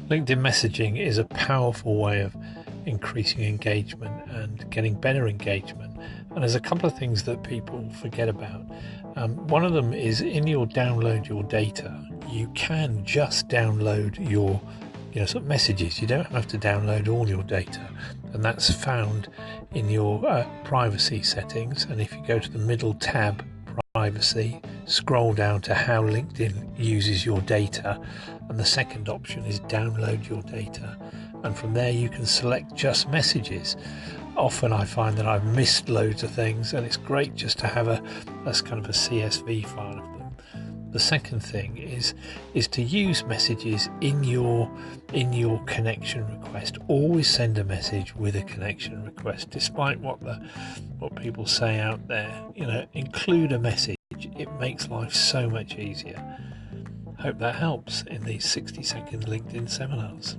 LinkedIn messaging is a powerful way of increasing engagement and getting better engagement. And there's a couple of things that people forget about. One of them is in your download your data, you can just download your sort of messages. You don't have to download all your data, and that's found in your privacy settings. And if you go to the middle tab, privacy, scroll down to how LinkedIn uses your data, and the second option is download your data, and from there you can select just messages. Often I find that I've missed loads of things, and it's great just to have a kind of a CSV file of them. The second thing is to use messages in your connection request. Always send a message with a connection request, despite what people say out there. Include a message. It makes life so much easier. Hope that helps in these 60-second LinkedIn seminars.